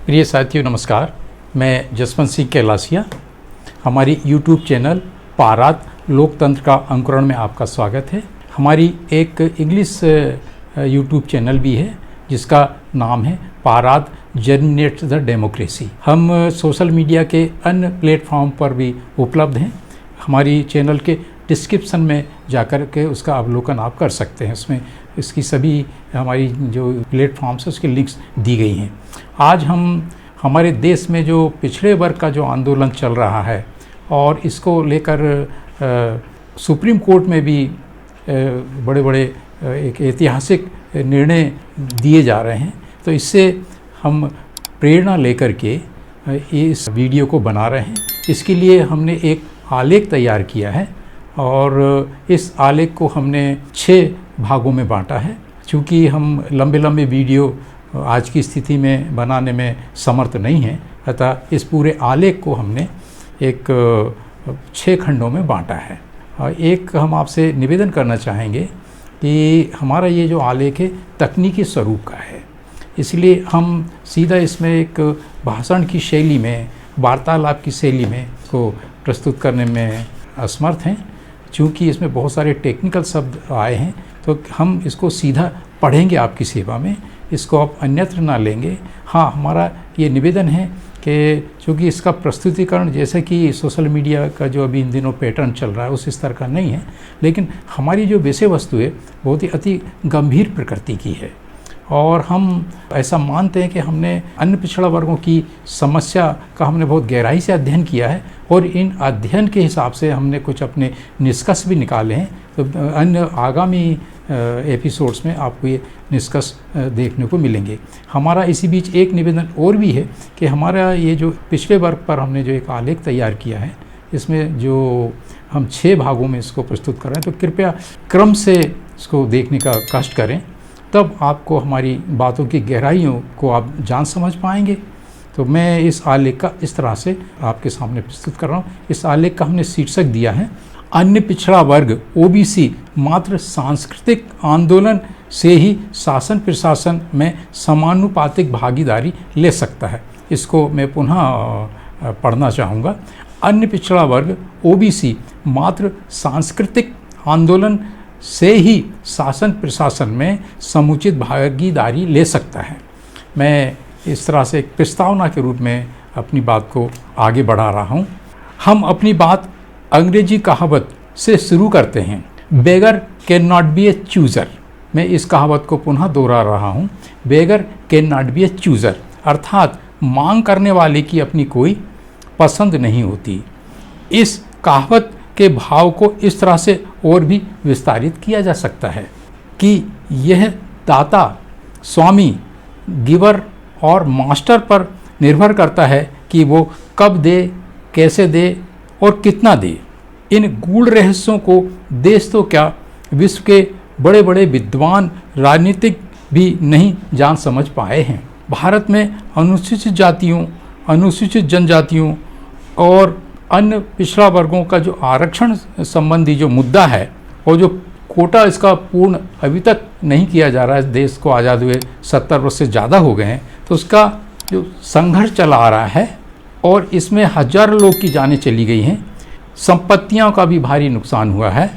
प्रिय साथियों नमस्कार। मैं जसवंत सिंह कैलासिया। हमारी यूट्यूब चैनल पारात लोकतंत्र का अंकुरण में आपका स्वागत है। हमारी एक इंग्लिश यूट्यूब चैनल भी है जिसका नाम है पारात जर्मिनेट्स द डेमोक्रेसी। हम सोशल मीडिया के अन्य प्लेटफॉर्म पर भी उपलब्ध हैं। हमारी चैनल के डिस्क्रिप्शन में जाकर के उसका अवलोकन आप कर सकते हैं। उसमें इसकी सभी हमारी जो प्लेटफॉर्म्स है उसकी लिंक्स दी गई हैं। आज हम हमारे देश में जो पिछड़े वर्ग का जो आंदोलन चल रहा है और इसको लेकर सुप्रीम कोर्ट में भी बड़े बड़े एक ऐतिहासिक निर्णय दिए जा रहे हैं, तो इससे हम प्रेरणा लेकर के इस वीडियो को बना रहे हैं। इसके लिए हमने एक आलेख तैयार किया है और इस आलेख को हमने 6 भागों में बांटा है। चूँकि हम लंबे वीडियो आज की स्थिति में बनाने में समर्थ नहीं हैं, अतः इस पूरे आलेख को हमने एक 6 खंडों में बांटा है। एक हम आपसे निवेदन करना चाहेंगे कि हमारा ये जो आलेख है तकनीकी स्वरूप का है, इसलिए हम सीधा इसमें एक भाषण की शैली में, वार्तालाप की शैली में को प्रस्तुत करने में असमर्थ हैं। चूँकि इसमें बहुत सारे टेक्निकल शब्द आए हैं, तो हम इसको सीधा पढ़ेंगे आपकी सेवा में, इसको आप अन्यत्र ना लेंगे। हाँ, हमारा ये निवेदन है कि चूँकि इसका प्रस्तुतिकरण जैसे कि सोशल मीडिया का जो अभी इन दिनों पैटर्न चल रहा है उस स्तर का नहीं है, लेकिन हमारी जो विषय वस्तु है बहुत ही अति गंभीर प्रकृति की है और हम ऐसा मानते हैं कि हमने अन्य पिछड़ा वर्गों की समस्या का हमने बहुत गहराई से अध्ययन किया है और इन अध्ययन के हिसाब से हमने कुछ अपने निष्कर्ष भी निकाले हैं। तो अन्य आगामी एपिसोड्स में आपको ये निष्कर्ष देखने को मिलेंगे। हमारा इसी बीच एक निवेदन और भी है कि हमारा ये जो पिछड़े वर्ग पर हमने जो एक आलेख तैयार किया है, इसमें जो हम 6 भागों में इसको प्रस्तुत कर रहे हैं, तो कृपया क्रम से इसको देखने का कष्ट करें, तब आपको हमारी बातों की गहराइयों को आप जान समझ पाएंगे। तो मैं इस आलेख का इस तरह से आपके सामने प्रस्तुत कर रहा हूँ। इस आलेख का हमने शीर्षक दिया है अन्य पिछड़ा वर्ग ओबीसी मात्र सांस्कृतिक आंदोलन से ही शासन प्रशासन में समानुपातिक भागीदारी ले सकता है। इसको मैं पुनः पढ़ना चाहूँगा। अन्य पिछड़ा वर्ग ओबीसी मात्र सांस्कृतिक आंदोलन से ही शासन प्रशासन में समुचित भागीदारी ले सकता है। मैं इस तरह से एक प्रस्तावना के रूप में अपनी बात को आगे बढ़ा रहा हूँ। हम अपनी बात अंग्रेजी कहावत से शुरू करते हैं, बेगर can not be A chooser. मैं इस कहावत को पुनः दोहरा रहा हूँ, बेगर can not be A chooser, अर्थात मांग करने वाले की अपनी कोई पसंद नहीं होती। इस कहावत के भाव को इस तरह से और भी विस्तारित किया जा सकता है कि यह दाता, स्वामी, गिवर और मास्टर पर निर्भर करता है कि वो कब दे, कैसे दे और कितना दे। इन गूढ़ रहस्यों को देश तो क्या, विश्व के बड़े बड़े विद्वान राजनीतिक भी नहीं जान समझ पाए हैं। भारत में अनुसूचित जातियों, अनुसूचित जनजातियों और अन्य पिछड़ा वर्गों का जो आरक्षण संबंधी जो मुद्दा है और जो कोटा इसका पूर्ण अभी तक नहीं किया जा रहा है, देश को आज़ाद हुए 70 वर्ष से ज़्यादा हो गए हैं, तो उसका जो संघर्ष चला आ रहा है और इसमें हजारों लोग की जानें चली गई हैं, संपत्तियों का भी भारी नुकसान हुआ है।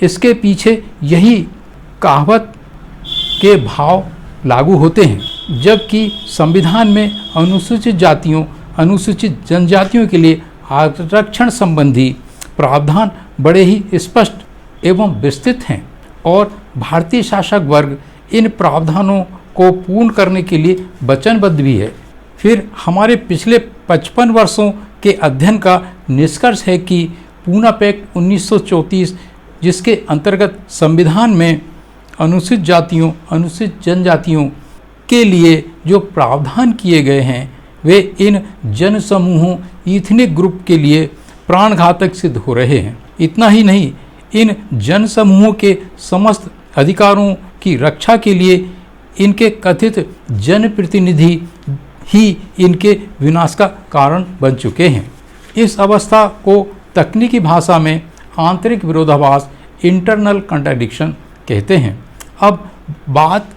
इसके पीछे यही कहावत के भाव लागू होते हैं, जबकि संविधान में अनुसूचित जातियों, अनुसूचित जनजातियों के लिए आरक्षण संबंधी प्रावधान बड़े ही स्पष्ट एवं विस्तृत हैं और भारतीय शासक वर्ग इन प्रावधानों को पूर्ण करने के लिए वचनबद्ध भी है। फिर हमारे पिछले 55 वर्षों के अध्ययन का निष्कर्ष है कि पूना पैक्ट 1934, जिसके अंतर्गत संविधान में अनुसूचित जातियों, अनुसूचित जनजातियों के लिए जो प्रावधान किए गए हैं, वे इन जन समूहों, इथनिक ग्रुप के लिए प्राणघातक सिद्ध हो रहे हैं। इतना ही नहीं, इन जन समूहों के समस्त अधिकारों की रक्षा के लिए इनके कथित जनप्रतिनिधि ही इनके विनाश का कारण बन चुके हैं। इस अवस्था को तकनीकी भाषा में आंतरिक विरोधाभास, इंटरनल कंट्राडिक्शन कहते हैं। अब बात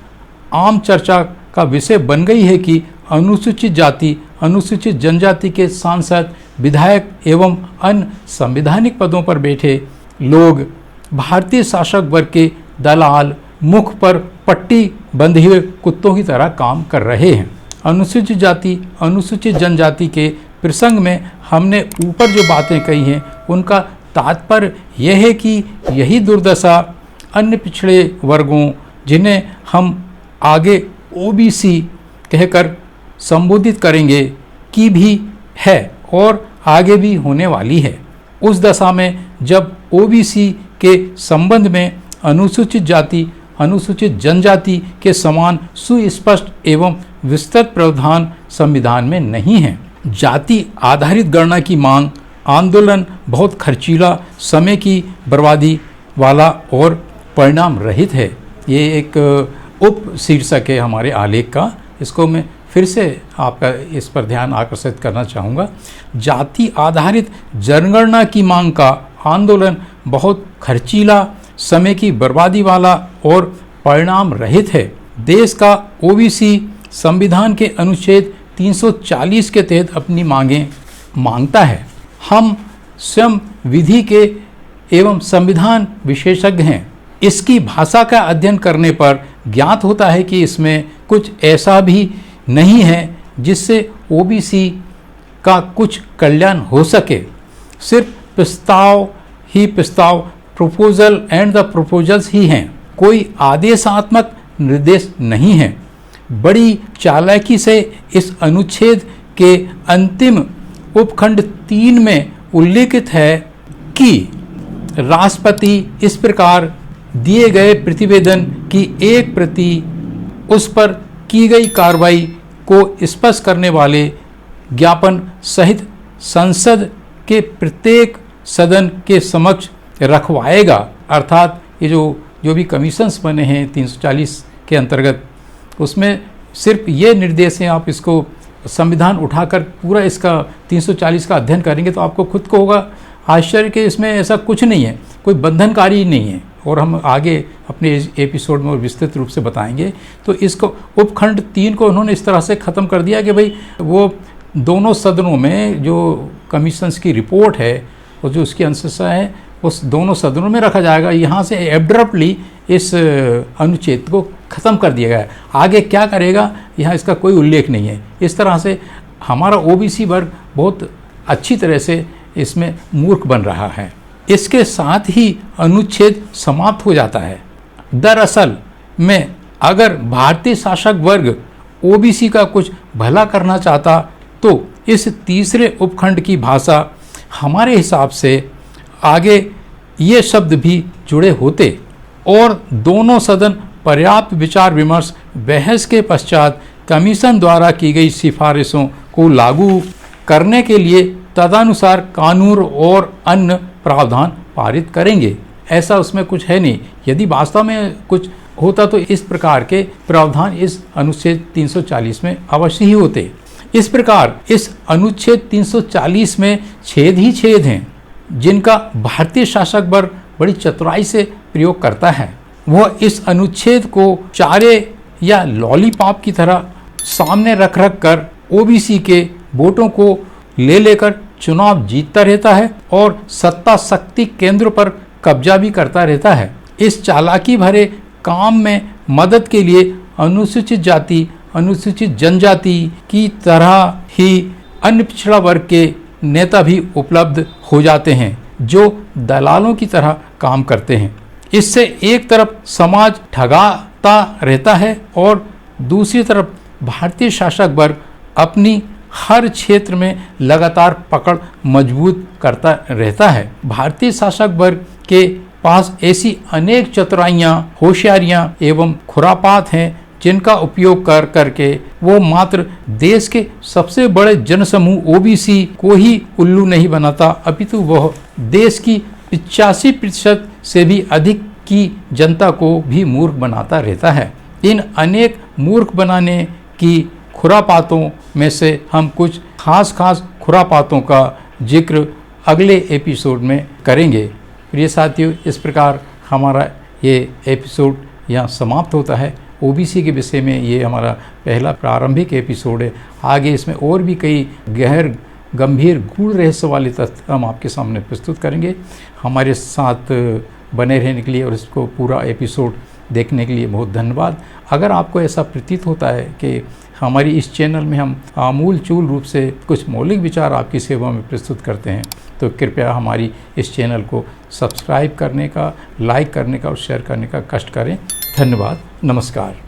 आम चर्चा का विषय बन गई है कि अनुसूचित जाति, अनुसूचित जनजाति के सांसद, विधायक एवं अन्य संवैधानिक पदों पर बैठे लोग भारतीय शासक वर्ग के दलाल, मुख पर पट्टी बंधे हुए कुत्तों की तरह काम कर रहे हैं। अनुसूचित जाति, अनुसूचित जनजाति के प्रसंग में हमने ऊपर जो बातें कही हैं उनका तात्पर्य यह है कि यही दुर्दशा अन्य पिछड़े वर्गों, जिन्हें हम आगे ओबीसी कहकर संबोधित करेंगे, की भी है और आगे भी होने वाली है। उस दशा में जब ओबीसी के संबंध में अनुसूचित जाति, अनुसूचित जनजाति के समान सुस्पष्ट एवं विस्तृत प्रावधान संविधान में नहीं है। जाति आधारित गणना की मांग आंदोलन बहुत खर्चीला, समय की बर्बादी वाला और परिणाम रहित है। ये एक उप शीर्षक है हमारे आलेख का। इसको मैं फिर से आपका इस पर ध्यान आकर्षित करना चाहूँगा। जाति आधारित जनगणना की मांग का आंदोलन बहुत खर्चीला, समय की बर्बादी वाला और परिणाम रहित है। देश का ओबीसी संविधान के अनुच्छेद 340 के तहत अपनी मांगें मांगता है। हम स्वयं विधि के एवं संविधान विशेषज्ञ हैं। इसकी भाषा का अध्ययन करने पर ज्ञात होता है कि इसमें कुछ ऐसा भी नहीं है जिससे ओबीसी का कुछ कल्याण हो सके। सिर्फ प्रस्ताव ही प्रस्ताव, प्रोपोजल एंड द प्रोपोजल्स ही हैं। कोई आदेशात्मक निर्देश नहीं है। बड़ी चालाकी से इस अनुच्छेद के अंतिम उपखंड 3 में उल्लेखित है कि राष्ट्रपति इस प्रकार दिए गए प्रतिवेदन की एक प्रति उस पर की गई कार्रवाई को स्पष्ट करने वाले ज्ञापन सहित संसद के प्रत्येक सदन के समक्ष रखवाएगा। अर्थात ये जो भी कमीशंस बने हैं 340 के अंतर्गत, उसमें सिर्फ ये निर्देश हैं। आप इसको संविधान उठाकर पूरा इसका 340 का अध्ययन करेंगे तो आपको खुद को होगा आश्चर्य कि इसमें ऐसा कुछ नहीं है, कोई बंधनकारी नहीं है। और हम आगे अपने एपिसोड में और विस्तृत रूप से बताएंगे। तो इसको उपखंड 3 को उन्होंने इस तरह से ख़त्म कर दिया कि भाई वो दोनों सदनों में जो कमीशंस की रिपोर्ट है और जो उसकी अनुशंसा है उस दोनों सदनों में रखा जाएगा। यहाँ से एब्रप्टली इस अनुच्छेद को ख़त्म कर दिया गया है। आगे क्या करेगा यहाँ इसका कोई उल्लेख नहीं है। इस तरह से हमारा ओबीसी वर्ग बहुत अच्छी तरह से इसमें मूर्ख बन रहा है। इसके साथ ही अनुच्छेद समाप्त हो जाता है। दरअसल में अगर भारतीय शासक वर्ग ओबीसी का कुछ भला करना चाहता तो इस तीसरे उपखंड की भाषा हमारे हिसाब से आगे ये शब्द भी जुड़े होते और दोनों सदन पर्याप्त विचार विमर्श बहस के पश्चात कमीशन द्वारा की गई सिफारिशों को लागू करने के लिए तदनुसार कानून और अन्य प्रावधान पारित करेंगे। ऐसा उसमें कुछ है नहीं। यदि वास्तव में कुछ होता तो इस प्रकार के प्रावधान इस अनुच्छेद 340 में अवश्य ही होते। इस प्रकार इस अनुच्छेद 340 में छेद ही छेद हैं जिनका भारतीय शासक वर्ग बड़ी चतुराई से प्रयोग करता है। वह इस अनुच्छेद को चारे या लॉलीपॉप की तरह सामने रख कर ओबीसी के वोटों को ले लेकर चुनाव जीतता रहता है और सत्ता शक्ति केंद्र पर कब्जा भी करता रहता है। इस चालाकी भरे काम में मदद के लिए अनुसूचित जाति, अनुसूचित जनजाति की तरह ही अन्य पिछड़ा वर्ग के नेता भी उपलब्ध हो जाते हैं जो दलालों की तरह काम करते हैं। इससे एक तरफ समाज ठगाता रहता है और दूसरी तरफ भारतीय शासक वर्ग अपनी हर क्षेत्र में लगातार पकड़ मजबूत करता रहता है। भारतीय शासक वर्ग के पास ऐसी अनेक चतुराइयाँ, होशियारियाँ एवं खुरापात हैं जिनका उपयोग करके वो मात्र देश के सबसे बड़े जनसमूह ओबीसी को ही उल्लू नहीं बनाता, अपितु वह देश की 85% से भी अधिक की जनता को भी मूर्ख बनाता रहता है। इन अनेक मूर्ख बनाने की खुरापातों में से हम कुछ खास खुरापातों का जिक्र अगले एपिसोड में करेंगे। प्रिय साथियों, इस प्रकार हमारा ये एपिसोड यहाँ समाप्त होता है। ओबीसी के विषय में ये हमारा पहला प्रारंभिक एपिसोड है। आगे इसमें और भी कई गंभीर गूढ़ रहस्य वाले तथ्य हम आपके सामने प्रस्तुत करेंगे। हमारे साथ बने रहने के लिए और इसको पूरा एपिसोड देखने के लिए बहुत धन्यवाद। अगर आपको ऐसा प्रतीत होता है कि हमारी इस चैनल में हम आमूल चूल रूप से कुछ मौलिक विचार आपकी सेवा में प्रस्तुत करते हैं, तो कृपया हमारी इस चैनल को सब्सक्राइब करने का, लाइक करने का और शेयर करने का कष्ट करें। धन्यवाद। नमस्कार।